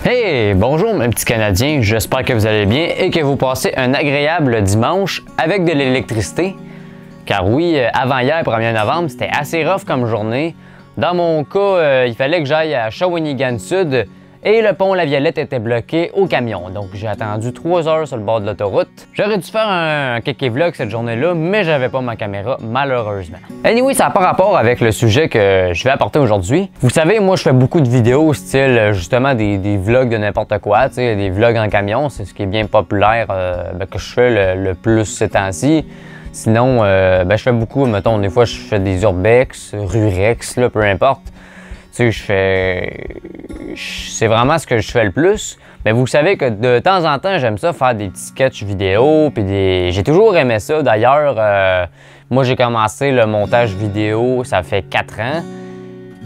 Hey, bonjour mes petits Canadiens, j'espère que vous allez bien et que vous passez un agréable dimanche avec de l'électricité. Car oui, avant-hier, 1er novembre, c'était assez rough comme journée. Dans mon cas, il fallait que j'aille à Shawinigan Sud et le pont La Violette était bloqué au camion. Donc j'ai attendu 3 heures sur le bord de l'autoroute. J'aurais dû faire un kéké vlog cette journée-là, mais j'avais pas ma caméra, malheureusement. Anyway, ça n'a pas rapport avec le sujet que je vais apporter aujourd'hui. Vous savez, moi je fais beaucoup de vidéos style justement des vlogs de n'importe quoi, des vlogs en camion, c'est ce qui est bien populaire que je fais le plus ces temps-ci. Sinon, je fais beaucoup, mettons, des fois je fais des urbex, rurex, là, peu importe. Tu sais, c'est vraiment ce que je fais le plus. Mais vous savez que de temps en temps, j'aime ça faire des petits sketchs vidéo. Puis j'ai toujours aimé ça. D'ailleurs, moi, j'ai commencé le montage vidéo, ça fait 4 ans.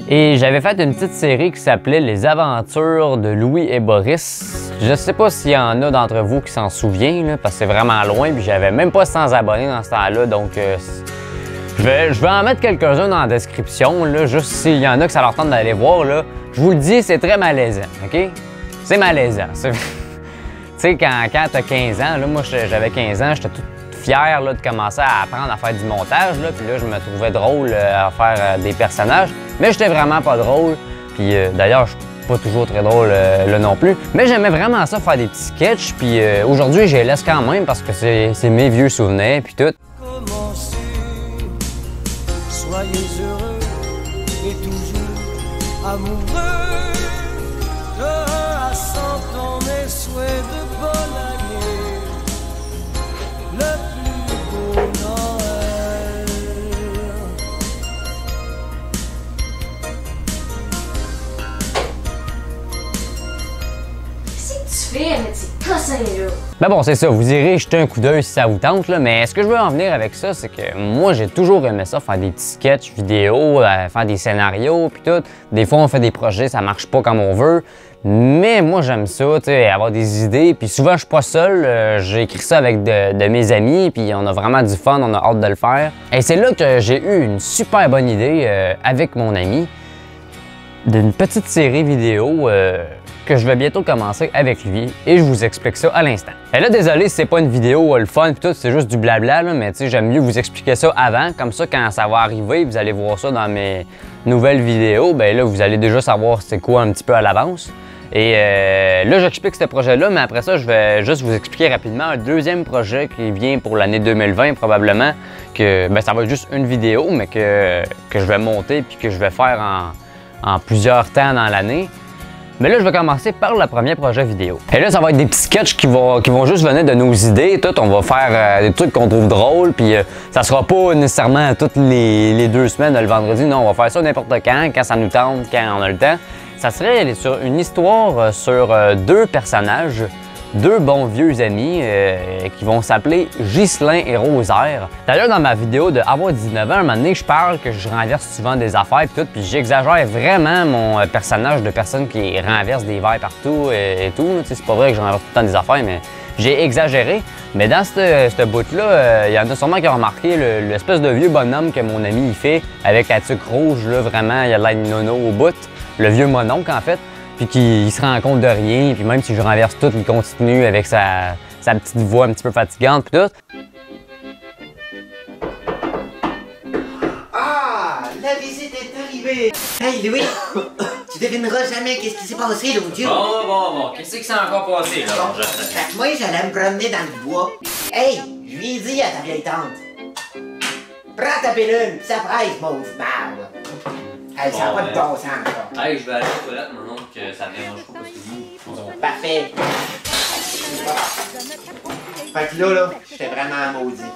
Et j'avais fait une petite série qui s'appelait Les aventures de Louis et Boris. Je sais pas s'il y en a d'entre vous qui s'en souviennent, là, parce que c'est vraiment loin. Puis j'avais même pas 100 abonnés dans ce temps-là. Donc, je vais en mettre quelques-uns dans la description, là, juste s'il y en a que ça leur tente d'aller voir. Là. Je vous le dis, c'est très malaisant, OK? C'est malaisant. Tu sais, quand t'as 15 ans, là, moi j'avais 15 ans, j'étais tout fier là, de commencer à apprendre à faire du montage. Là, puis là, je me trouvais drôle à faire des personnages, mais j'étais vraiment pas drôle. Puis d'ailleurs, je suis pas toujours très drôle là non plus. Mais j'aimais vraiment ça, faire des petits sketchs. Puis aujourd'hui, je les laisse quand même parce que c'est mes vieux souvenirs, puis tout. Soyez heureux et toujours amoureux. De 1 à 100 ans, mes souhaits de bonne année. Le plus beau Noël. Qu'est-ce que tu fais avec ces cossins-là? Ben bon, c'est ça, vous irez jeter un coup d'œil si ça vous tente, là, mais ce que je veux en venir avec ça, c'est que moi, j'ai toujours aimé ça, faire des petits sketchs vidéo, faire des scénarios, puis tout. Des fois, on fait des projets, ça marche pas comme on veut, mais moi, j'aime ça, tu sais, avoir des idées, puis souvent, je suis pas seul, j'ai écrit ça avec de mes amis, puis on a vraiment du fun, on a hâte de le faire. Et c'est là que j'ai eu une super bonne idée avec mon ami, d'une petite série vidéo que je vais bientôt commencer avec lui et je vous explique ça à l'instant. Et là, désolé si c'est pas une vidéo le fun pis tout, c'est juste du blabla, là, mais tu sais, j'aime mieux vous expliquer ça avant, comme ça, quand ça va arriver, vous allez voir ça dans mes nouvelles vidéos, ben là, vous allez déjà savoir c'est quoi un petit peu à l'avance. Et là, j'explique ce projet-là, mais après ça, je vais juste vous expliquer rapidement un deuxième projet qui vient pour l'année 2020 probablement, que ben, ça va être juste une vidéo, mais que je vais monter puis que je vais faire en plusieurs temps dans l'année. Mais là, je vais commencer par le premier projet vidéo. Et là, ça va être des petits sketchs qui vont juste venir de nos idées. Tout, on va faire des trucs qu'on trouve drôles. Puis ça sera pas nécessairement toutes les 2 semaines, le vendredi. Non, on va faire ça n'importe quand ça nous tente, quand on a le temps. Ça serait sur une histoire sur 2 personnages, 2 bons vieux amis qui vont s'appeler Ghislain et Rosaire. D'ailleurs, dans ma vidéo de Avoir 19 ans, un moment donné, je parle que je renverse souvent des affaires et tout, puis j'exagère vraiment mon personnage de personne qui renverse des verres partout et tout. C'est pas vrai que je renverse tout le temps des affaires, mais j'ai exagéré. Mais dans ce bout-là, il y en a sûrement qui ont remarqué l'espèce de vieux bonhomme que mon ami il fait avec la tuque rouge, là, vraiment, il a l'air de nono au bout. Le vieux mononcle, en fait. Puis qu'il se rend compte de rien, puis même si je renverse tout, il continue avec sa petite voix un petit peu fatigante, puis tout. Ah, la visite est arrivée. Hey Louis, tu devineras jamais qu'est-ce qui s'est passé l'autre jour. Bon, qu'est-ce qui s'est encore passé, là? Bon, fait que moi, j'allais me promener dans le bois. Hey, je lui ai dit à ta vieille tante, prends ta pilule, pis ça presse, mauve barbe. Hey, ça n'a pas de bon sens, ça. Hey, je vais aller aux toilettes, mon oncle, que ça me dérange pas parce que vous. Parfait. Fait que là, j'étais vraiment maudit.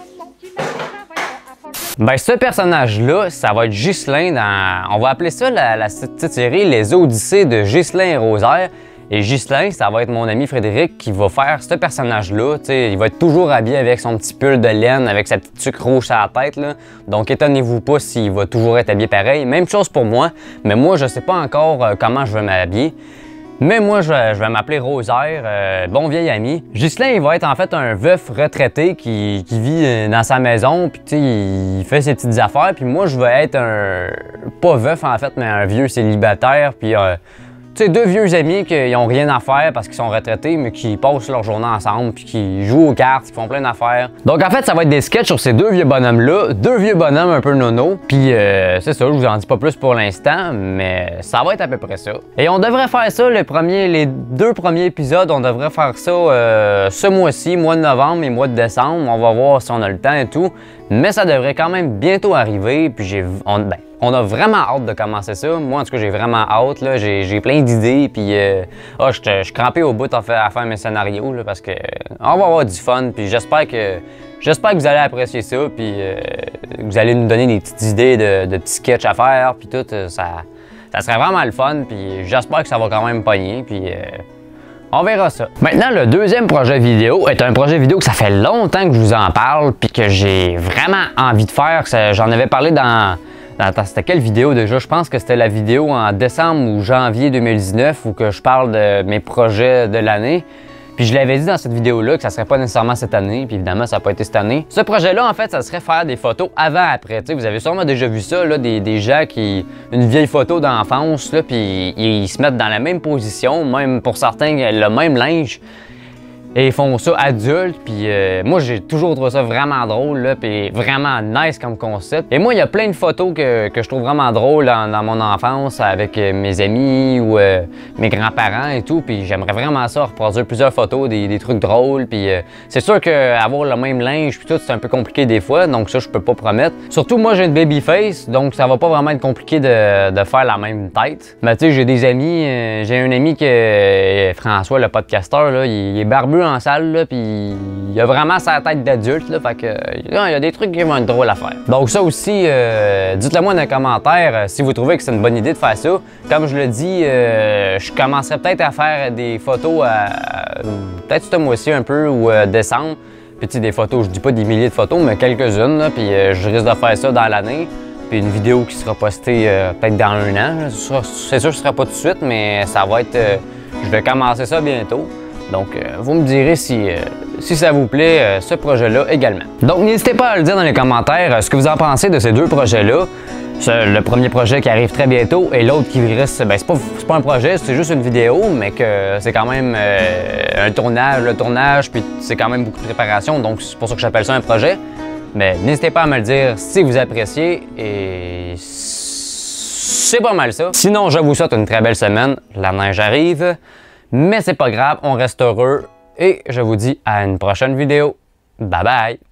Ben, ce personnage-là, ça va être Ghislain dans... On va appeler ça la petite série Les Odyssées de Ghislain et Rosaire. Et Ghislain, ça va être mon ami Frédéric qui va faire ce personnage-là. Il va être toujours habillé avec son petit pull de laine, avec sa petite tuque rouge à la tête. Là. Donc, étonnez-vous pas s'il va toujours être habillé pareil. Même chose pour moi, mais moi, je sais pas encore comment je vais m'habiller. Mais moi, je vais m'appeler Rosaire, bon vieil ami. Ghislain, il va être en fait un veuf retraité qui vit dans sa maison, puis tu sais, il fait ses petites affaires. Puis moi, je vais être un... pas veuf en fait, mais un vieux célibataire, puis sais, deux vieux amis qui n'ont rien à faire parce qu'ils sont retraités, mais qui passent leur journée ensemble, puis qui jouent aux cartes, qui font plein d'affaires. Donc en fait, ça va être des sketchs sur ces deux vieux bonhommes-là, deux vieux bonhommes un peu nono. Puis c'est ça, je vous en dis pas plus pour l'instant, mais ça va être à peu près ça. Et on devrait faire ça, les deux premiers épisodes, on devrait faire ça ce mois-ci, mois de novembre et mois de décembre. On va voir si on a le temps et tout. Mais ça devrait quand même bientôt arriver, puis on a vraiment hâte de commencer ça. Moi, en tout cas, j'ai vraiment hâte. J'ai plein d'idées, puis je suis crampé au bout à faire mes scénarios, là, parce que on va avoir du fun, puis j'espère que vous allez apprécier ça, puis que vous allez nous donner des petites idées de petits sketchs à faire, puis tout. Ça serait vraiment le fun, puis j'espère que ça va quand même pogner, puis on verra ça. Maintenant, le deuxième projet vidéo est un projet vidéo que ça fait longtemps que je vous en parle, puis que j'ai vraiment envie de faire. J'en avais parlé dans c'était quelle vidéo déjà? Je pense que c'était la vidéo en décembre ou janvier 2019 où que je parle de mes projets de l'année. Puis je l'avais dit dans cette vidéo-là que ça serait pas nécessairement cette année, puis évidemment ça n'a pas été cette année. Ce projet-là, en fait, ça serait faire des photos avant-après. Vous avez sûrement déjà vu ça, là, des gens qui... une vieille photo d'enfance, puis ils se mettent dans la même position, même pour certains, le même linge. Et ils font ça adultes, puis moi j'ai toujours trouvé ça vraiment drôle, là, puis vraiment nice comme concept. Et moi, il y a plein de photos que je trouve vraiment drôles dans mon enfance avec mes amis ou mes grands-parents et tout, puis j'aimerais vraiment ça, reproduire plusieurs photos, des trucs drôles, puis c'est sûr qu'avoir le même linge puis tout, c'est un peu compliqué des fois, donc ça, je peux pas promettre. Surtout, moi, j'ai une baby face, donc ça va pas vraiment être compliqué de faire la même tête. Mais tu sais, j'ai des amis, j'ai un ami François, le podcasteur, là, il est barbu en salle, là, puis il a vraiment sa tête d'adulte, là, fait que il y a des trucs qui vont être drôles à faire. Donc ça aussi, dites-le moi dans les commentaires si vous trouvez que c'est une bonne idée de faire ça. Comme je le dis, je commencerai peut-être à faire des photos peut-être ce mois-ci un peu ou décembre. Puis tu sais, des photos, je dis pas des milliers de photos, mais quelques-unes, puis je risque de faire ça dans l'année. Puis une vidéo qui sera postée peut-être dans un an. C'est sûr que ce sera pas tout de suite, mais ça va être... je vais commencer ça bientôt. Donc, vous me direz si ça vous plaît, ce projet-là également. Donc, n'hésitez pas à le dire dans les commentaires ce que vous en pensez de ces deux projets-là. Le premier projet qui arrive très bientôt et l'autre qui reste, ben, c'est pas un projet, c'est juste une vidéo, mais que c'est quand même un tournage, le tournage, puis c'est quand même beaucoup de préparation, donc c'est pour ça que j'appelle ça un projet. Mais n'hésitez pas à me le dire si vous appréciez et c'est pas mal ça. Sinon, je vous souhaite une très belle semaine. La neige arrive. Mais c'est pas grave, on reste heureux et je vous dis à une prochaine vidéo. Bye bye!